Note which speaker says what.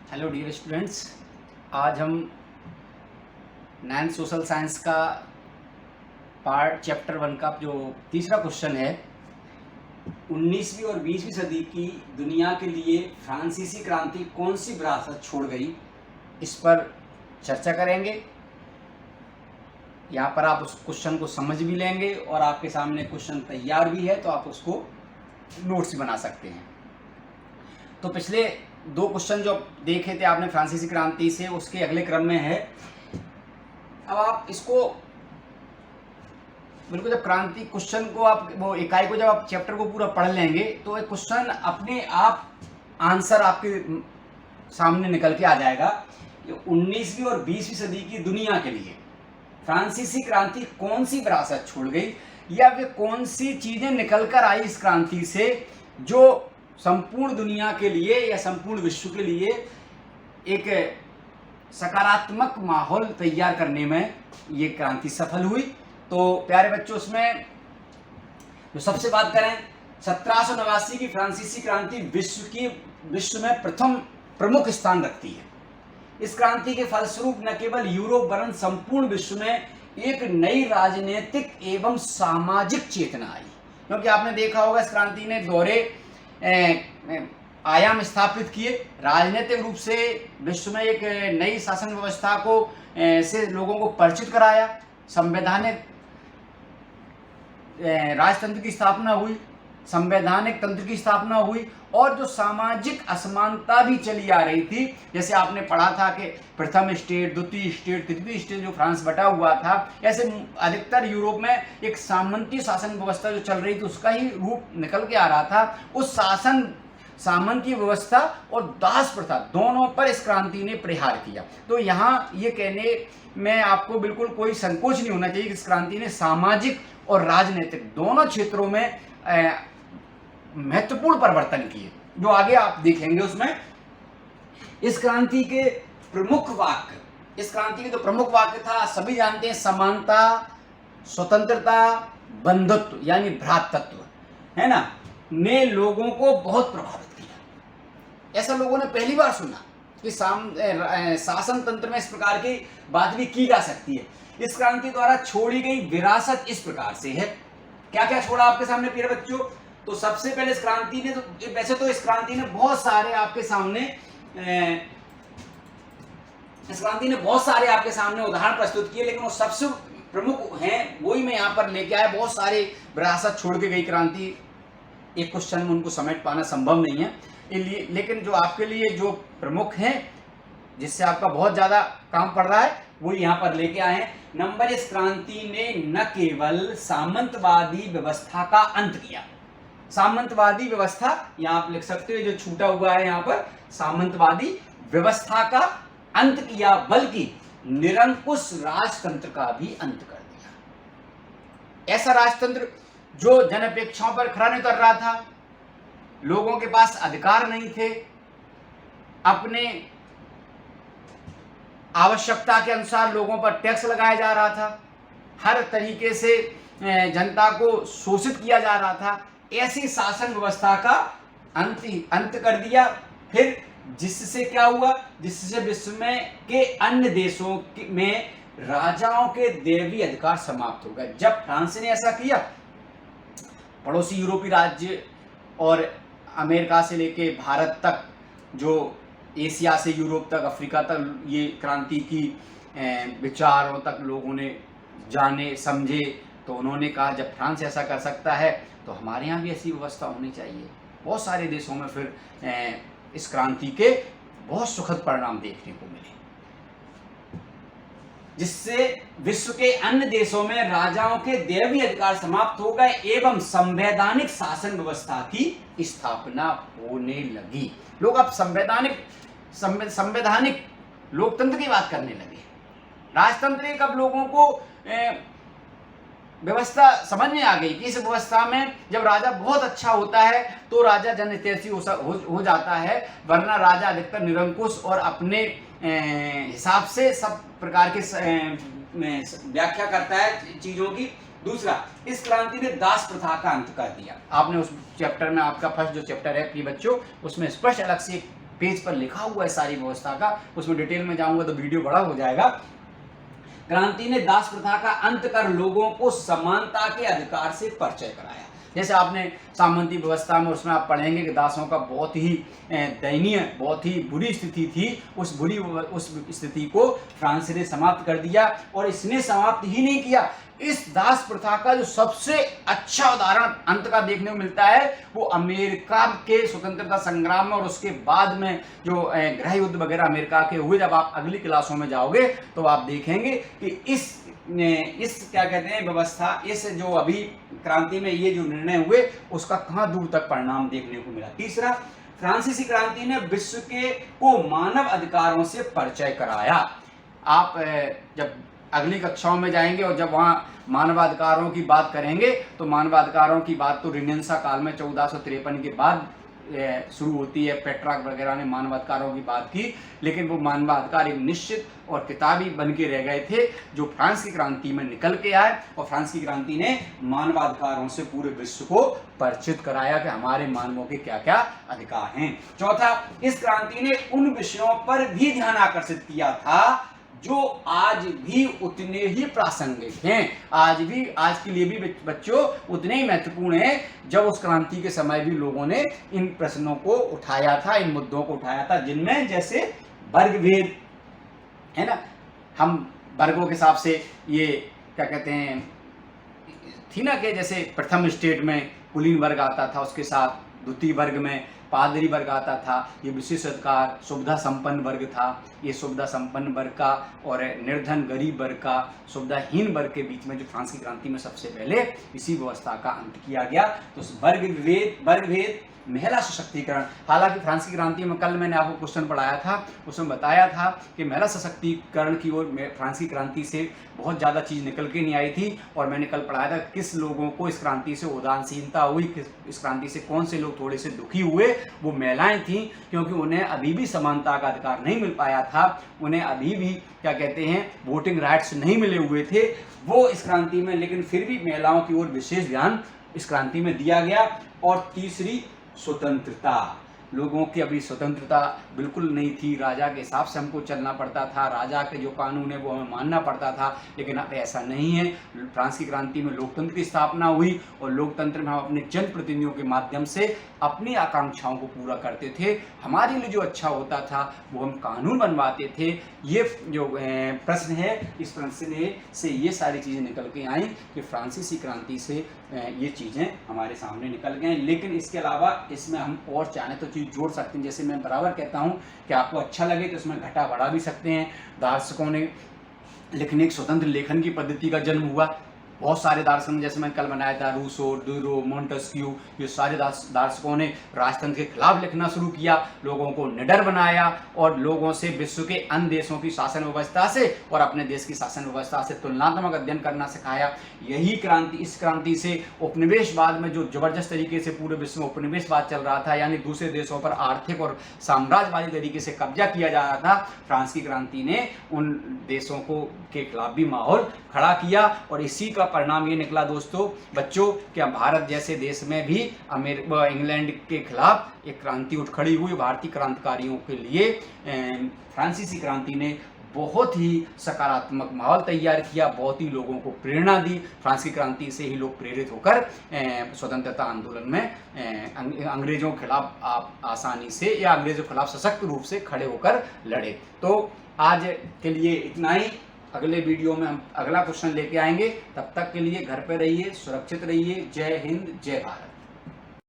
Speaker 1: Hello dear students, आज हम 9th social science का पार्ट चैप्टर 1 का जो तीसरा क्वेश्चन है, 19वीं और 20वीं सदी की दुनिया के लिए फ्रांसीसी क्रांति कौन सी विरासत छोड़ गई, इस पर चर्चा करेंगे। यहाँ पर आप उस क्वेश्चन को समझ भी लेंगे और आपके सामने क्वेश्चन तैयार भी है तो आप उसको नोट्स बना सकते हैं। तो पिछले दो क्वेश्चन जो देखे थे आपने फ्रांसीसी क्रांति से, उसके अगले क्रम में है। अब आप इसको बिल्कुल जब क्रांति क्वेश्चन को आप वो इकाई को जब आप चैप्टर को पूरा पढ़ लेंगे तो एक क्वेश्चन अपने आप आंसर आपके सामने निकल के आ जाएगा। 19वीं और 20वीं सदी की दुनिया के लिए फ्रांसीसी क्रांति कौन सी विरासत छोड़ गई, या वे कौन सी चीजें निकल कर आई इस क्रांति से जो संपूर्ण दुनिया के लिए या संपूर्ण विश्व के लिए एक सकारात्मक माहौल तैयार करने में ये क्रांति सफल हुई। तो प्यारे बच्चों, उसमें जो सबसे बात करें, 1789 की फ्रांसीसी क्रांति विश्व में प्रथम प्रमुख स्थान रखती है। इस क्रांति के फलस्वरूप न केवल यूरोप वरन संपूर्ण विश्व में एक नई राजनीतिक एवं सामाजिक चेतना आई, क्योंकि आपने देखा होगा इस क्रांति ने दोहरे आयाम स्थापित किए। राजनीतिक रूप से विश्व में एक नई शासन व्यवस्था को से लोगों को परिचित कराया, संवैधानिक राजतंत्र की स्थापना हुई, संवैधानिक तंत्र की स्थापना हुई, और जो सामाजिक असमानता भी चली आ रही थी, जैसे आपने पढ़ा था कि प्रथम स्टेट, द्वितीय स्टेट, तृतीय स्टेट जो फ्रांस बटा हुआ था, ऐसे अधिकतर यूरोप में एक सामंती शासन व्यवस्था जो चल रही थी उसका ही रूप निकल के आ रहा था। उस सामंती व्यवस्था और दास प्रथा दोनों पर इस क्रांति ने प्रहार किया। तो यहाँ ये कहने में आपको बिल्कुल कोई संकोच नहीं होना चाहिए कि इस क्रांति ने सामाजिक और राजनीतिक दोनों क्षेत्रों में महत्वपूर्ण परिवर्तन किए, जो आगे आप देखेंगे। उसमें इस क्रांति के प्रमुख वाक्य, इस क्रांति के जो प्रमुख वाक्य था सभी जानते हैं, समानता, स्वतंत्रता, बंधुत्व यानी भ्रातृत्व, है ना, ने लोगों को बहुत प्रभावित किया। ऐसा लोगों ने पहली बार सुना कि शासन तंत्र में इस प्रकार की बात भी की जा सकती है। इस क्रांति द्वारा छोड़ी गई विरासत इस प्रकार से है। क्या क्या छोड़ा आपके सामने प्रिय बच्चों? तो सबसे पहले इस क्रांति ने, तो वैसे तो इस क्रांति ने बहुत सारे आपके सामने उदाहरण प्रस्तुत किए, लेकिन वो सबसे प्रमुख हैं वही मैं यहाँ पर लेके आया। बहुत सारे विरासत छोड़ के गई क्रांति, एक क्वेश्चन में उनको समेट पाना संभव नहीं है, इसलिए लेकिन जो आपके लिए जो प्रमुख हैं जिससे आपका बहुत ज्यादा काम पड़ रहा है वो यहाँ पर लेके आए हैं। नंबर, इस क्रांति ने न केवल सामंतवादी व्यवस्था का अंत किया, सामंतवादी व्यवस्था यहाँ आप लिख सकते हो, जो छूटा हुआ है यहाँ पर, सामंतवादी व्यवस्था का अंत किया, बल्कि निरंकुश राजतंत्र का भी अंत कर दिया। ऐसा राजतंत्र जो जनअपेक्षाओं पर खरा नहीं उतर रहा था, लोगों के पास अधिकार नहीं थे, अपने आवश्यकता के अनुसार लोगों पर टैक्स लगाया जा रहा था, हर तरीके से जनता को शोषित किया जा रहा था, ऐसी शासन व्यवस्था का अंत कर दिया। फिर जिससे क्या हुआ, जिससे विश्व में के अन्य देशों में राजाओं के दैवीय अधिकार समाप्त हो गए। जब फ्रांस ने ऐसा किया, पड़ोसी यूरोपीय राज्य और अमेरिका से लेके भारत तक, जो एशिया से यूरोप तक, अफ्रीका तक, ये क्रांति की विचारों तक लोगों ने जाने समझे, तो उन्होंने कहा जब फ्रांस ऐसा कर सकता है तो हमारे यहाँ भी ऐसी व्यवस्था होनी चाहिए। बहुत सारे देशों में फिर इस क्रांति के बहुत सुखद परिणाम देखने को मिले, जिससे विश्व के अन्य देशों में राजाओं के दैवीय अधिकार समाप्त हो गए एवं संवैधानिक शासन व्यवस्था की स्थापना होने लगी। लोग अब संवैधानिक लोकतंत्र की बात करने लगे। राजतंत्र एक अब लोगों को व्यवस्था समझ में आ गई कि इस व्यवस्था में जब राजा बहुत अच्छा होता है तो राजा जनहितैषी हो जाता है, वरना राजा अधिकतर निरंकुश और अपने हिसाब से सब प्रकार के व्याख्या करता है चीजों की। दूसरा, इस क्रांति ने दास प्रथा का अंत कर दिया। आपने उस चैप्टर में, आपका फर्स्ट जो चैप्टर है प्रिय बच्चों, उसमें स्पष्ट अलग से पेज पर लिखा हुआ है सारी व्यवस्था का, उसमें डिटेल में जाऊंगा तो वीडियो बड़ा हो जाएगा। क्रांति ने दास प्रथा का अंत कर लोगों को समानता के अधिकार से परिचय कराया। जैसे आपने सामंती व्यवस्था में उसमें आप पढ़ेंगे कि दासों का बहुत ही दयनीय, बहुत ही बुरी स्थिति थी। उस स्थिति को फ्रांस ने समाप्त कर दिया, और इसने समाप्त ही नहीं किया, इस दास प्रथा का जो सबसे अच्छा उदाहरण अंत का देखने को मिलता है वो अमेरिका के स्वतंत्रता संग्राम में, और उसके बाद में जो गृह युद्ध वगैरह अमेरिका के हुए। जब आप अगली क्लासों में जाओगे तो आप देखेंगे कि इस क्या कहते हैं व्यवस्था, इस जो अभी क्रांति में ये जो निर्णय हुए उसका कहां दूर तक परिणाम देखने को मिला। तीसरा, फ्रांसीसी क्रांति ने विश्व को मानव अधिकारों से परिचय कराया। आप जब अगली कक्षाओं में जाएंगे और जब वहां मानवाधिकारों की बात करेंगे तो मानवाधिकारों की बात तो रिनेसां काल में 1453 के बाद शुरू होती है। पेट्रार्क वगैरह ने मानवाधिकारों की बात की, लेकिन वो मानवाधिकार एक निश्चित और किताबी बन के रह गए थे जो फ्रांस की क्रांति में निकल के आए, और फ्रांस की क्रांति ने मानवाधिकारों से पूरे विश्व को परिचित कराया कि हमारे मानवों के क्या क्या अधिकार हैं। चौथा, इस क्रांति ने उन विषयों पर भी ध्यान आकर्षित किया था जो आज भी उतने ही प्रासंगिक हैं, आज के लिए भी बच्चों उतने ही महत्वपूर्ण हैं जब उस क्रांति के समय भी लोगों ने इन प्रश्नों को उठाया था, इन मुद्दों को उठाया था, जिनमें जैसे वर्ग भेद है ना, हम वर्गों के हिसाब से ये क्या कहते हैं थी ना, कि जैसे प्रथम स्टेट में कुलीन वर्ग आता था, उसके साथ द्वितीय वर्ग में पादरी वर्ग आता था, ये विशेष अधिकार सुविधा संपन्न वर्ग था, ये सुविधा संपन्न वर्ग का और निर्धन गरीब वर्ग का सुविधाहीन वर्ग के बीच में जो फ्रांस की क्रांति में सबसे पहले इसी व्यवस्था का अंत किया गया। तो वर्ग भेद महिला सशक्तिकरण, हालांकि फ्रांस की क्रांति में कल मैंने आपको क्वेश्चन पढ़ाया था, उसमें बताया था कि महिला सशक्तिकरण की ओर फ्रांस की क्रांति से बहुत ज़्यादा चीज़ निकल के नहीं आई थी, और मैंने कल पढ़ाया था किस लोगों को इस क्रांति से उदासीनता हुई, इस क्रांति से कौन से लोग थोड़े से दुखी हुए, वो महिलाएं थीं, क्योंकि उन्हें अभी भी समानता का अधिकार नहीं मिल पाया था, उन्हें अभी भी क्या कहते हैं वोटिंग राइट्स नहीं मिले हुए थे वो इस क्रांति में, लेकिन फिर भी महिलाओं की ओर विशेष ध्यान इस क्रांति में दिया गया। और तीसरी, स्वतंत्रता, लोगों की अभी स्वतंत्रता बिल्कुल नहीं थी, राजा के हिसाब से हमको चलना पड़ता था, राजा के जो कानून है वो हमें मानना पड़ता था, लेकिन अब ऐसा नहीं है। फ्रांस की क्रांति में लोकतंत्र की स्थापना हुई, और लोकतंत्र में हम अपने जनप्रतिनिधियों के माध्यम से अपनी आकांक्षाओं को पूरा करते थे, हमारे लिए जो अच्छा होता था वो हम कानून बनवाते थे। ये जो प्रश्न है, इस प्रश्न से ये सारी चीज़ें निकल के आई कि फ्रांसीसी क्रांति से ये चीज़ें हमारे सामने निकल गए। लेकिन इसके अलावा इसमें हम और चाहें तो चीज़ जोड़ सकते हैं, जैसे मैं बराबर कहता हूँ कि आपको अच्छा लगे तो इसमें घटा बढ़ा भी सकते हैं। दार्शनिकों ने लिखने की स्वतंत्र लेखन की पद्धति का जन्म हुआ, बहुत सारे दार्शनिक, जैसे मैंने कल बनाया था, रूसो, डिरो, मोंटेस्क्यू, ये सारे दार्शनिकों ने राजतंत्र के खिलाफ लिखना शुरू किया, लोगों को निडर बनाया, और लोगों से विश्व के अन्य देशों की शासन व्यवस्था से और अपने देश की शासन व्यवस्था से तुलनात्मक अध्ययन करना सिखाया। यही क्रांति, इस क्रांति से उपनिवेशवाद में जो जबरदस्त तरीके से पूरे विश्व में उपनिवेशवाद चल रहा था, यानी दूसरे देशों पर आर्थिक और साम्राज्यवादी तरीके से कब्जा किया जा रहा था, फ्रांस की क्रांति ने उन देशों के खिलाफ भी माहौल खड़ा किया, और इसी का परिणाम ये निकला दोस्तों बच्चों कि भारत जैसे देश में भी इंग्लैंड के खिलाफ एक क्रांति उठ खड़ी हुई। भारतीय क्रांतिकारियों के लिए फ्रांसीसी क्रांति ने बहुत ही सकारात्मक माहौल तैयार किया, बहुत ही लोगों को प्रेरणा दी। फ्रांस की क्रांति से ही लोग प्रेरित होकर स्वतंत्रता आंदोलन में अंग्रेजों के खिलाफ आप आसानी से या अंग्रेजों के खिलाफ सशक्त रूप से खड़े होकर लड़े। तो आज के लिए इतना ही, अगले वीडियो में हम अगला क्वेश्चन लेके आएंगे। तब तक के लिए घर पे रहिए, सुरक्षित रहिए। जय हिंद, जय भारत।